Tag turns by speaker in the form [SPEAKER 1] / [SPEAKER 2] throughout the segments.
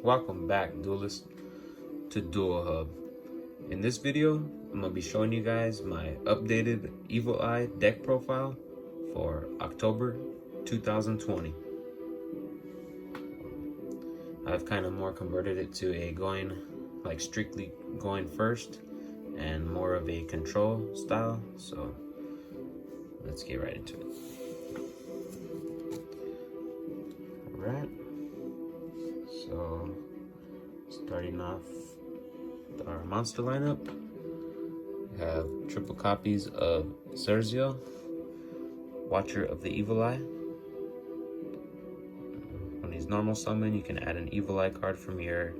[SPEAKER 1] Welcome back, duelist, to Duel Hub. In this video, I'm going to be showing you guys my updated Evil Eye deck profile for October 2020. I've kind of more converted it to a strictly going first and more of a control style, so let's get right into it. Alright, so starting off with our monster lineup, we have triple copies of Sergio, Watcher of the Evil Eye. When he's normal summon, you can add an Evil Eye card from your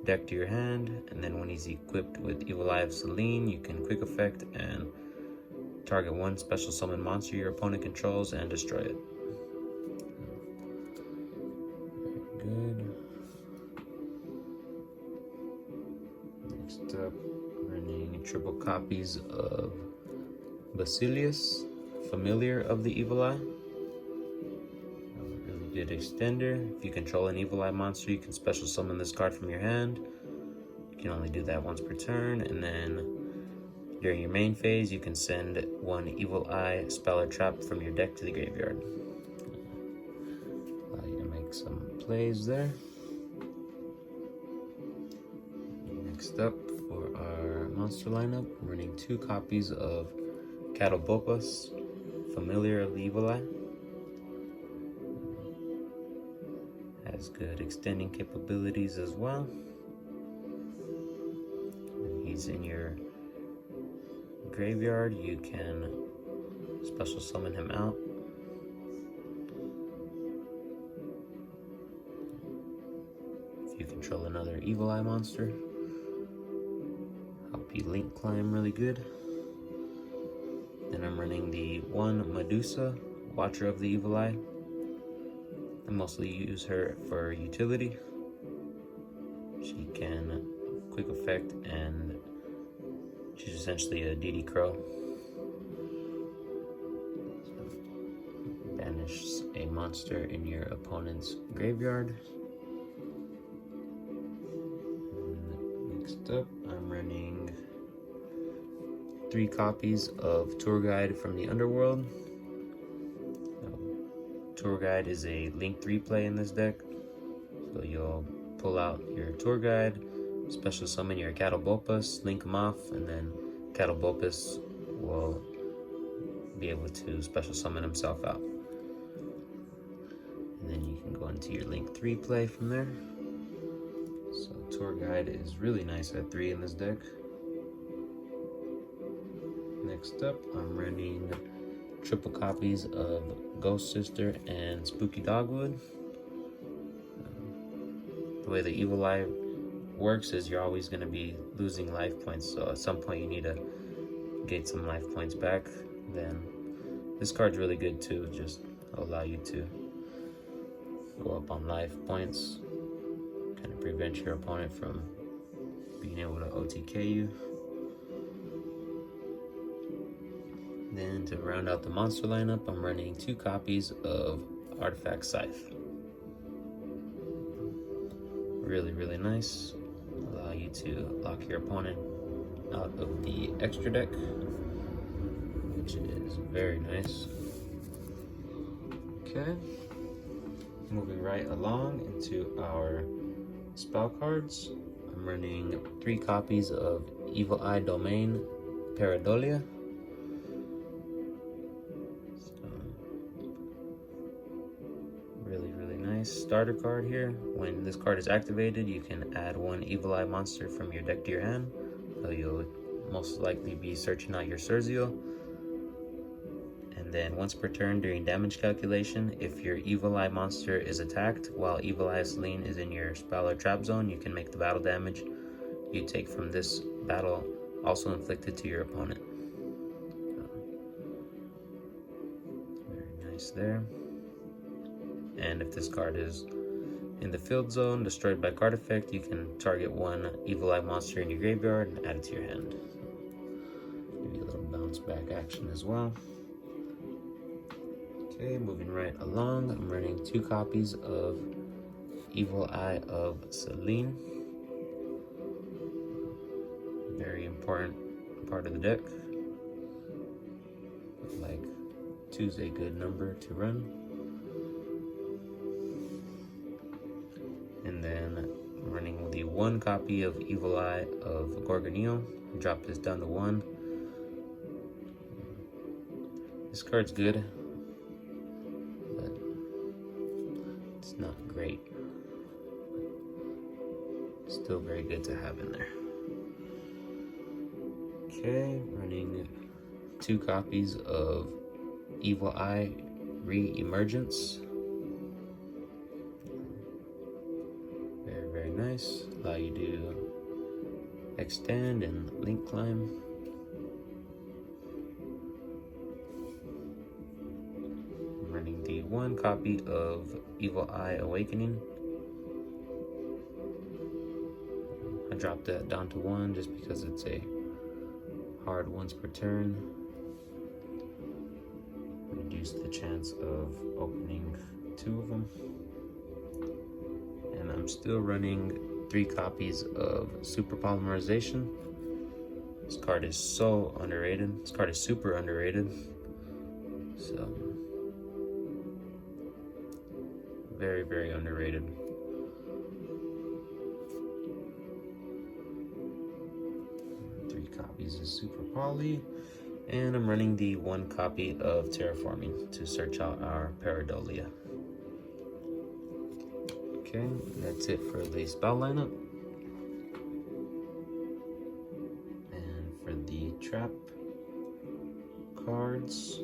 [SPEAKER 1] deck to your hand, and then when he's equipped with Evil Eye of Selene, you can quick effect and target one special summon monster your opponent controls and destroy it. Very good. Next up, running triple copies of Basilius, Familiar of the Evil Eye. Really good extender. If you control an Evil Eye monster, you can special summon this card from your hand. You can only do that once per turn, and then during your main phase, you can send one Evil Eye spell or trap from your deck to the graveyard. Allow you to make some plays there. Next up, for our monster lineup, I'm running 2 copies of Catobopus, Familiar of the Evil Eye. Has good extending capabilities as well. When he's in your graveyard, you can special summon him out. If you control another Evil Eye monster, help you link climb really good. Then I'm running the 1 Medusa, Watcher of the Evil Eye. I mostly use her for utility. She can quick effect, and she's essentially a DD Crow. So, banish a monster in your opponent's graveyard. And next up, I'm running 3 copies of Tour Guide from the Underworld. Tour Guide is a linked replay in this deck, so you'll pull out your Tour Guide, special summon your Catobopus, link him off, and then Catobopus will be able to special summon himself out. And then you can go into your linked replay from there. So Tour Guide is really nice at 3 in this deck. Next up, I'm running triple copies of Ghost Sister and Spooky Dogwood. The way the Evil Eye works is you're always going to be losing life points, so at some point you need to get some life points back. Then this card's really good too, just allow you to go up on life points, kind of prevent your opponent from being able to OTK you. Then to round out the monster lineup, I'm running 2 copies of Artifact Scythe. Really, really nice. Allow you to lock your opponent out of the extra deck, which is very nice. Okay, moving right along into our spell cards. I'm running 3 copies of Evil Eye Domain Pareidolia. Really nice starter card here. When this card is activated, you can add 1 Evil Eye monster from your deck to your hand. So you'll most likely be searching out your Sergio. And then once per turn during damage calculation, if your Evil Eye monster is attacked while Evil Eye Selene is in your spell or trap zone, you can make the battle damage you take from this battle also inflicted to your opponent. Very nice there. And if this card is in the field zone, destroyed by card effect, you can target 1 Evil Eye monster in your graveyard and add it to your hand. Give you a little bounce back action as well. Okay, moving right along, I'm running 2 copies of Evil Eye of Selene. Very important part of the deck. Like 2's a good number to run. And then I'm running the 1 copy of Evil Eye of Gorgonio. Drop this down to 1. This card's good, but it's not great. Still very good to have in there. Okay, running 2 copies of Evil Eye Re-Emergence. Very, very nice. Allow you to extend and link climb. I'm running the 1 copy of Evil Eye Awakening. I dropped that down to 1 just because it's a hard once per turn. Reduce the chance of opening 2 of them. And I'm still running 3 copies of Super Polymerization. This card is so underrated. This card is super underrated. So, very, very underrated. Copies of Super Poly, and I'm running the 1 copy of Terraforming to search out our Pareidolia. Okay, that's it for the spell lineup. And for the trap cards,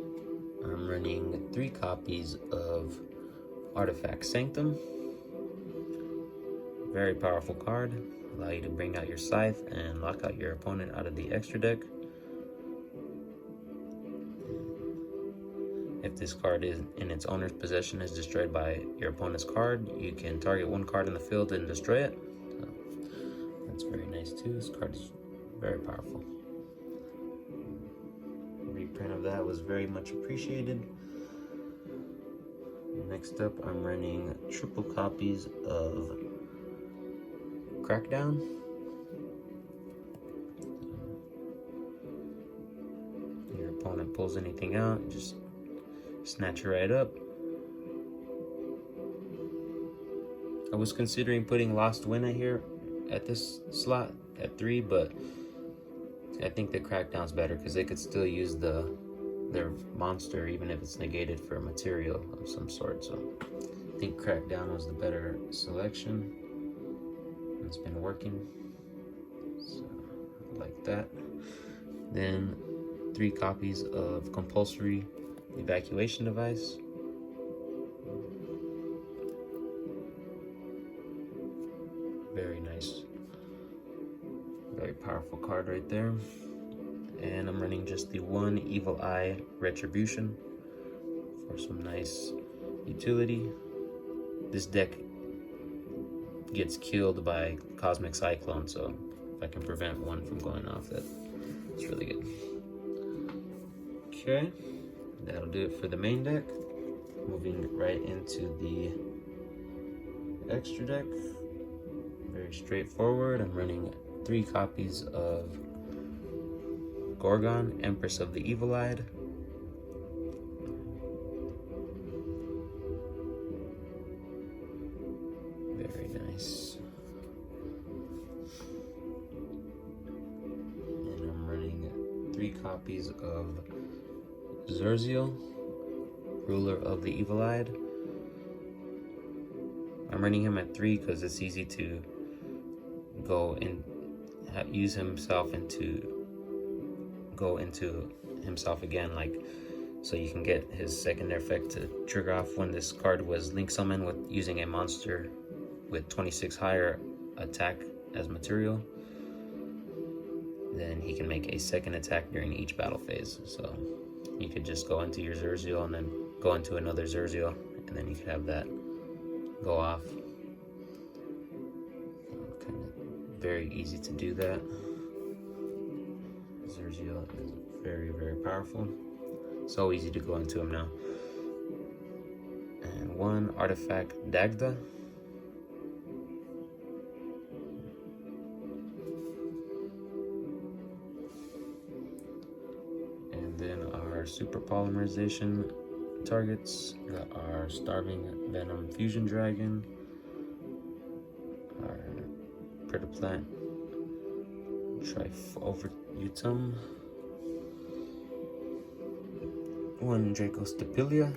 [SPEAKER 1] I'm running 3 copies of Artifact Sanctum. Very powerful card. Allow you to bring out your Scythe and lock out your opponent out of the extra deck. If this card is in its owner's possession is destroyed by your opponent's card, you can target 1 card in the field and destroy it. So that's very nice too. This card is very powerful. Reprint of that was very much appreciated. Next up, I'm running triple copies of Crackdown. Your opponent pulls anything out, just snatch it right up. I was considering putting Lost Winna here at this slot at 3, but I think the Crackdown's better because they could still use their monster even if it's negated for a material of some sort. So I think Crackdown was the better selection. It's been working, so I like that. Then 3 copies of Compulsory Evacuation Device. Very nice, very powerful card right there. And I'm running just the 1 Evil Eye Retribution for some nice utility. This deck gets killed by Cosmic Cyclone, so if I can prevent 1 from going off, that's really good. Okay, that'll do it for the main deck. Moving right into the extra deck. Very straightforward. I'm running 3 copies of Gorgon, Empress of the Evil-Eyed. Very nice. And I'm running 3 copies of Zerziel, Ruler of the Evil-Eyed. I'm running him at 3 because it's easy to go and use himself into himself again, like, so you can get his secondary effect to trigger off when this card was link summoned with using a monster with 26 higher attack as material. Then he can make a second attack during each battle phase. So you could just go into your Zerziel and then go into another Zerziel, and then you could have that go off. Kind of very easy to do that. Zerziel is very, very powerful. So easy to go into him now. And 1 Artifact Dagda. our super polymerization targets. We got our Starving Venom Fusion Dragon, our Predaplant Trifoliatum, one Dracostapilia,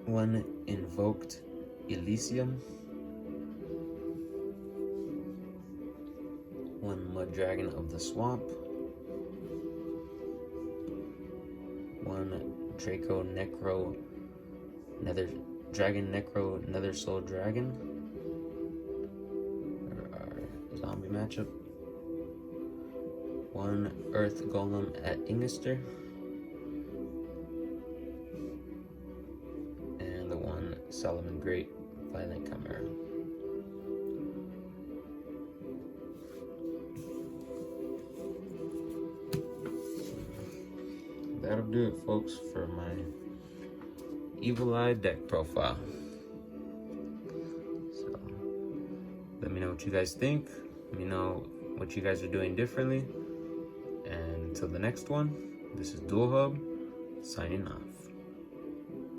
[SPEAKER 1] one Invoked Elysium, one Mud Dragon of the Swamp, one Draco Necro Nether Dragon Necro Nether Soul Dragon, or our zombie matchup, one Earth Golem at Ingister, and the one Solomon Great Violent Chimera. That'll do it, folks, for my Evil Eye deck profile. So let me know what you guys think. Let me know what you guys are doing differently. And until the next one, this is Dual Hub signing off.